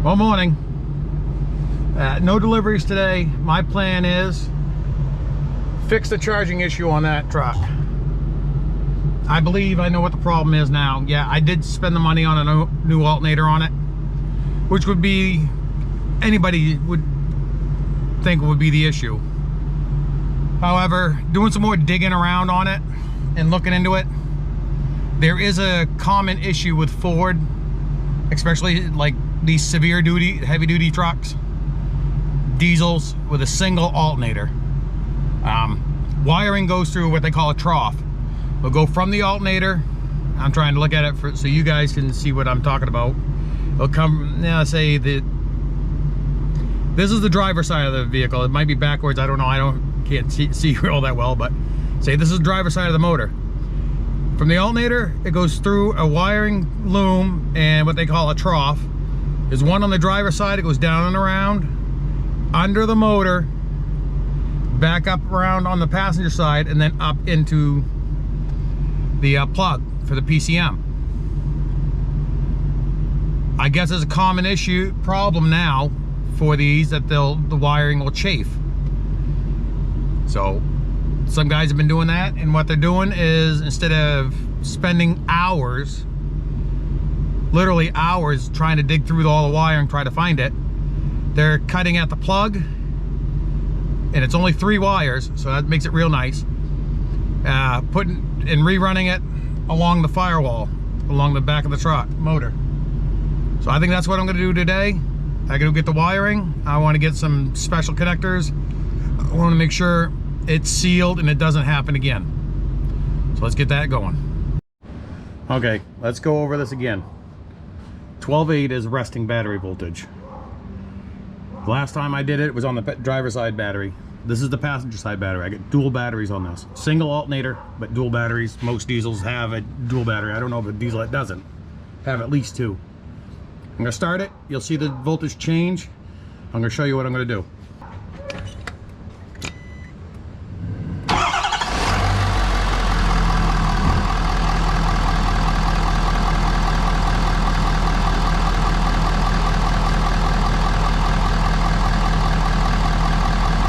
Well, morning. No deliveries today. My plan is fix the charging issue on that truck. I believe I know what the problem is now. Yeah, I did spend the money on a new alternator on it, which would be, anybody would think would be the issue. However, doing some more digging around on it and looking into it, there is a common issue with Ford, especially like these severe duty, heavy duty trucks, diesels with a single alternator. Wiring goes through what they call a trough. It'll go from the alternator. I'm trying to look at it so you guys can see what I'm talking about. It'll come, say this is the driver's side of the vehicle. It might be backwards, I don't know, can't see all that well, but say this is the driver's side of the motor. From the alternator, it goes through a wiring loom and what they call a trough. There's one on the driver's side, it goes down and around, under the motor, back up around on the passenger side, and then up into the plug for the PCM. I guess there's a common problem now for these, that the wiring will chafe. So some guys have been doing that, and what they're doing is, instead of spending hours, literally hours, trying to dig through all the wiring, try to find it, they're cutting at the plug, and it's only 3 wires, so that makes it real nice. Putting and rerunning it along the firewall, along the back of the truck motor. So I think that's what I'm going to do today. I got to get the wiring. I want to get some special connectors. I want to make sure it's sealed and it doesn't happen again. So let's get that going. Okay, let's go over this again. 12.8 is resting battery voltage. Last time I did it, it was on the driver's side battery. This is the passenger side battery. I get dual batteries on this. Single alternator, but dual batteries. Most diesels have a dual battery. I don't know if a diesel that doesn't have at least 2. I'm gonna start it. You'll see the voltage change. I'm gonna show you what I'm gonna do.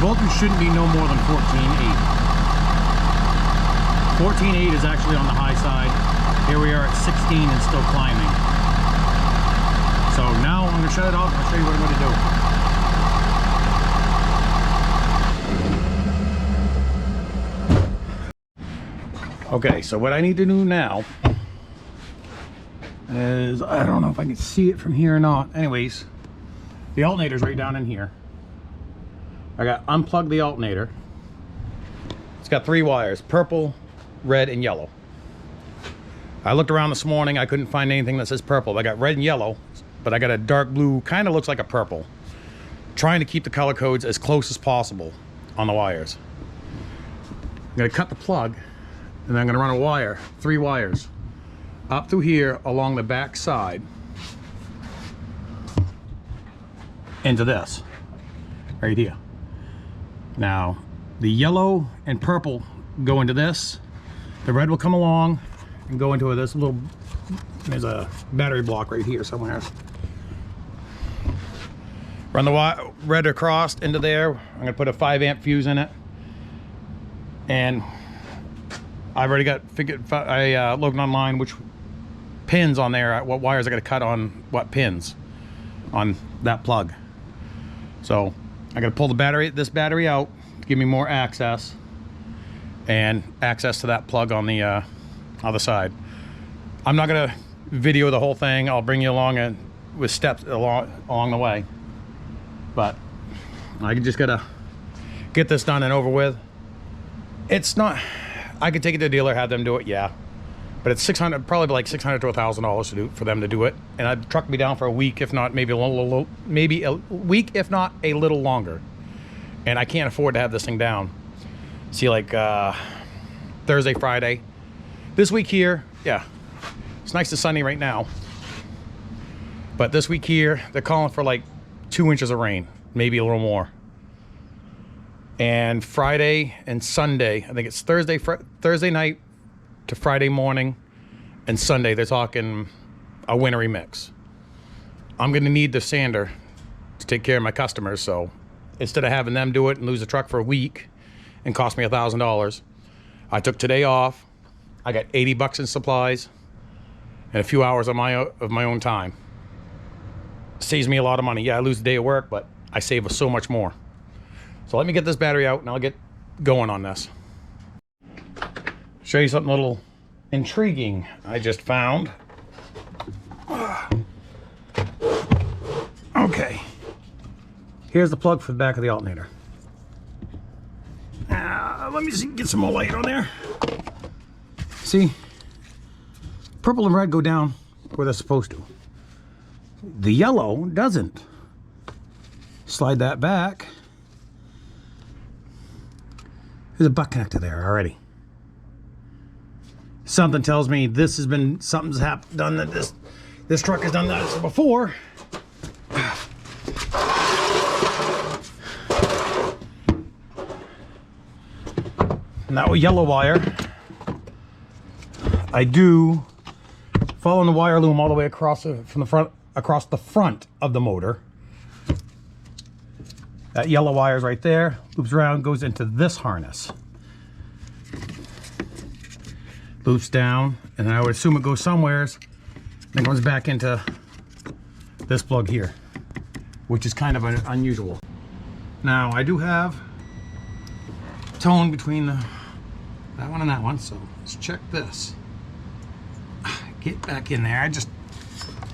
Voltage shouldn't be no more than 14.8. 14.8 is actually on the high side. Here we are at 16 and still climbing. So now I'm going to shut it off and I'll show you what I'm going to do. Okay, so what I need to do now is, I don't know if I can see it from here or not. Anyways, the alternator's right down in here. I got unplugged the alternator. It's got 3 wires, purple, red, and yellow. I looked around this morning, I couldn't find anything that says purple. I got red and yellow, but I got a dark blue, kind of looks like a purple. Trying to keep the color codes as close as possible on the wires. I'm gonna cut the plug, and then I'm gonna run a wire, 3 wires, up through here along the back side into this, right here. Now, the yellow and purple go into this. The red will come along and go into this little, there's a battery block right here somewhere. Run the red across into there. I'm gonna put a 5-amp fuse in it. And I've already got I looked online which pins on there, what wires I gotta cut on what pins on that plug. So I gotta pull this battery out to give me more access, and access to that plug on the other side. I'm not gonna video the whole thing. I'll bring you along with steps along the way. But I just gotta get this done and over with. It's not, I could take it to a dealer, have them do it, yeah. But it's probably like $600 to $1,000 for them to do it, and I'd truck me down for a week, if not maybe a week, if not a little longer. And I can't afford to have this thing down. See, like Thursday, Friday, this week here, yeah, it's nice and sunny right now. But this week here, they're calling for like 2 inches of rain, maybe a little more. And Friday and Sunday, I think it's Thursday night to Friday morning, and Sunday they're talking a wintry mix. I'm gonna need the sander to take care of my customers, so instead of having them do it and lose the truck for a week and cost me $1,000, I took today off. I got 80 bucks in supplies and a few hours of my own time. Saves me a lot of money. Yeah, I lose a day of work, but I save so much more. So let me get this battery out and I'll get going on this. Show you something a little intriguing I just found. Okay, here's the plug for the back of the alternator. Let me get some more light on there. See, purple and red go down where they're supposed to. The yellow doesn't. Slide that back. There's a butt connector there already. Something tells me something's done that this truck has done that before. And that yellow wire, I do follow the wire loom all the way across across the front of the motor. That yellow wire is right there, loops around, goes into this harness. Loops down, and then I would assume it goes somewheres, then goes back into this plug here, which is kind of unusual. Now, I do have tone between that one and that one, so let's check this. Get back in there. I just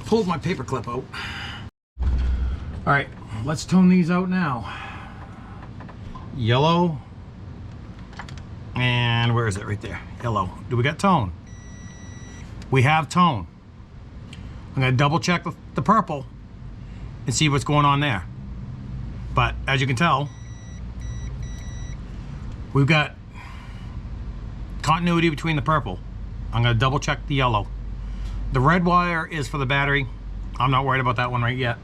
pulled my paper clip out. All right, let's tone these out now. Yellow, and where is it? Right there, yellow. Do we got tone? We have tone. I'm gonna double check the purple and see what's going on there. But as you can tell, we've got continuity between the purple. I'm gonna double check the yellow. The red wire is for the battery. I'm not worried about that one right yet.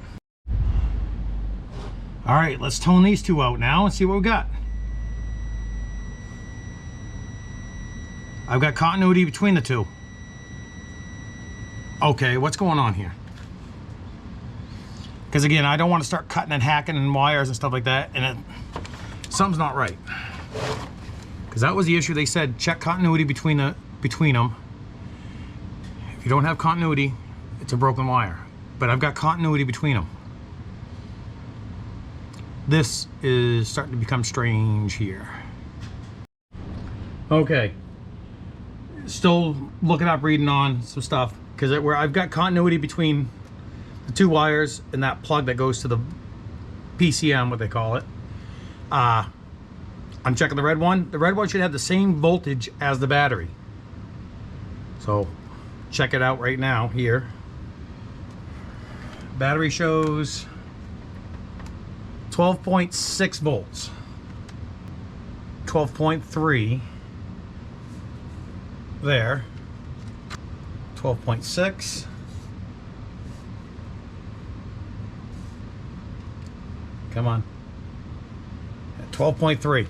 All right, let's tone these two out now and see what we got. I've got continuity between the two. Okay, what's going on here? Because again, I don't want to start cutting and hacking and wires and stuff like that, and something's not right. Because that was the issue. They said check continuity between them. If you don't have continuity, it's a broken wire. But I've got continuity between them. This is starting to become strange here. Okay, still looking up, reading on some stuff, because where I've got continuity between the two wires and that plug that goes to the PCM, what they call it. I'm checking the red one. The red one should have the same voltage as the battery. So check it out right now here. Battery shows 12.6 volts. 12.3 there. 12.6. Come on. 12.3.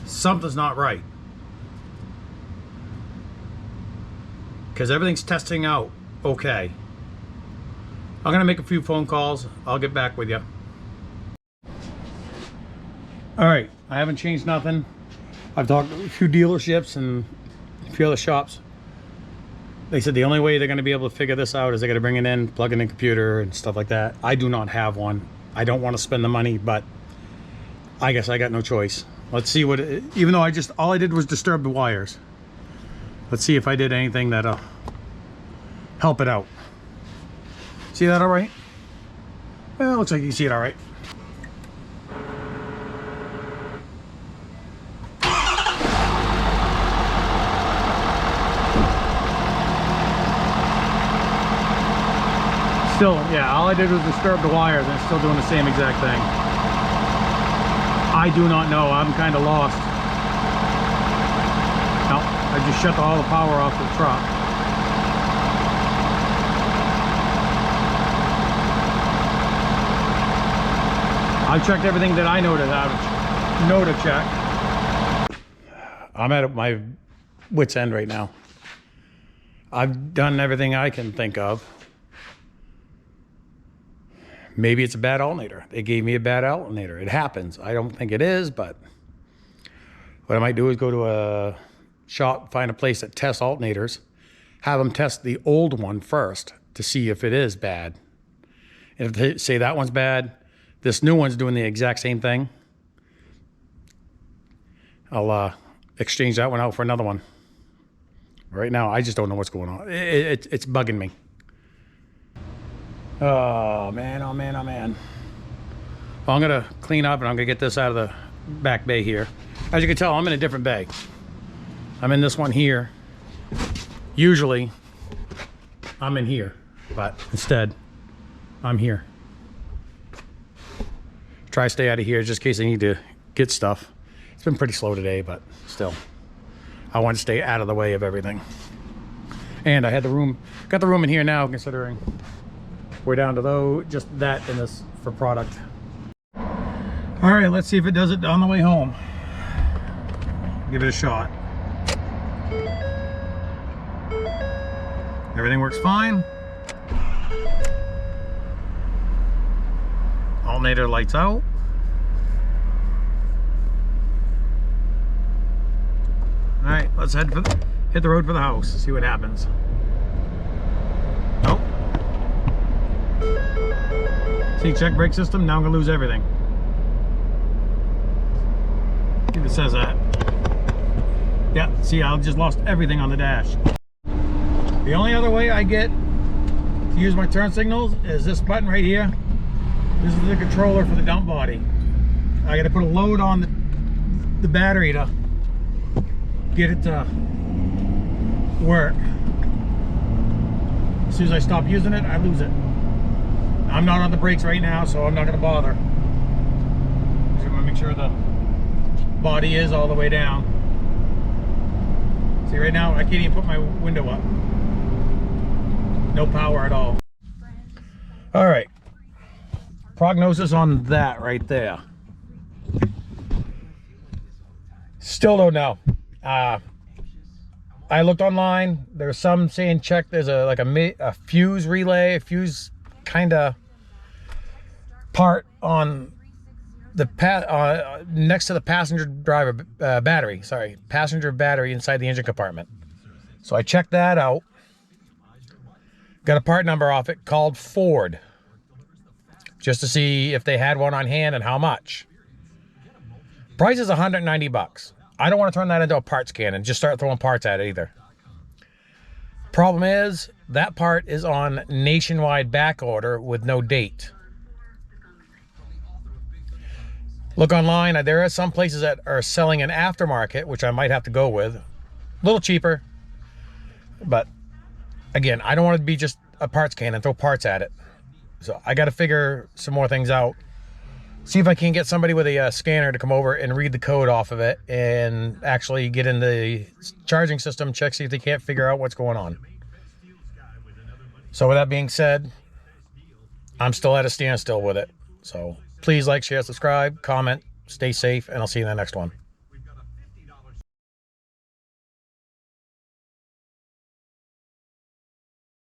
Something's not right. Because everything's testing out okay. I'm gonna make a few phone calls. I'll get back with you. All right, I haven't changed nothing. I've talked to a few dealerships and a few other shops. They said the only way they're gonna be able to figure this out is they're gonna bring it in, plug in a computer and stuff like that. I do not have one. I don't want to spend the money, but I guess I got no choice. Let's see what, even though all I did was disturb the wires. Let's see if I did anything that'll help it out. See that all right? Well, it looks like you see it all right. Still, yeah, all I did was disturb the wires and it's still doing the same exact thing. I do not know, I'm kind of lost. No, I just shut all the power off the truck. I've checked everything that I know to check. I'm at my wit's end right now. I've done everything I can think of. Maybe it's a bad alternator. They gave me a bad alternator. It happens. I don't think it is, but what I might do is go to a shop, find a place that tests alternators, have them test the old one first to see if it is bad. And if they say that one's bad, this new one's doing the exact same thing, I'll exchange that one out for another one. Right now, I just don't know what's going on. It's bugging me. Oh, man, oh, man, oh, man. Well, I'm going to clean up and I'm going to get this out of the back bay here. As you can tell, I'm in a different bay. I'm in this one here. Usually, I'm in here, but instead, I'm here. Try to stay out of here just in case I need to get stuff. It's been pretty slow today, but still, I want to stay out of the way of everything. And I had the room, got the room in here now, considering we're down to just that in this for product. All right, let's see if it does it on the way home. Give it a shot. Everything works fine. Alternator lights out. All right, let's hit the road for the house, see what happens. Nope. See, check brake system, now I'm gonna lose everything. See if it says that. Yeah, see, I just lost everything on the dash. The only other way I get to use my turn signals is this button right here. This is the controller for the dump body. I gotta put a load on the battery to get it to work. As soon as I stop using it, I lose it. I'm not on the brakes right now, so I'm not gonna bother. Just gonna make sure the body is all the way down. See, right now I can't even put my window up. No power at all. All right, prognosis on that right there. Still don't know. I looked online. There's some saying check. There's a fuse relay, a fuse kind of part on the next to the passenger driver battery. Sorry, passenger battery inside the engine compartment. So I checked that out. Got a part number off it, called Ford, just to see if they had one on hand and how much. Price is 190 bucks. I don't want to turn that into a parts can and just start throwing parts at it either. Problem is, that part is on nationwide back order with no date. Look online, there are some places that are selling an aftermarket, which I might have to go with. A little cheaper, but again, I don't want to be just a parts can and throw parts at it. So I got to figure some more things out. See if I can get somebody with a scanner to come over and read the code off of it and actually get in the charging system, check, see if they can't figure out what's going on. So with that being said, I'm still at a standstill with it. So please like, share, subscribe, comment, stay safe, and I'll see you in the next one.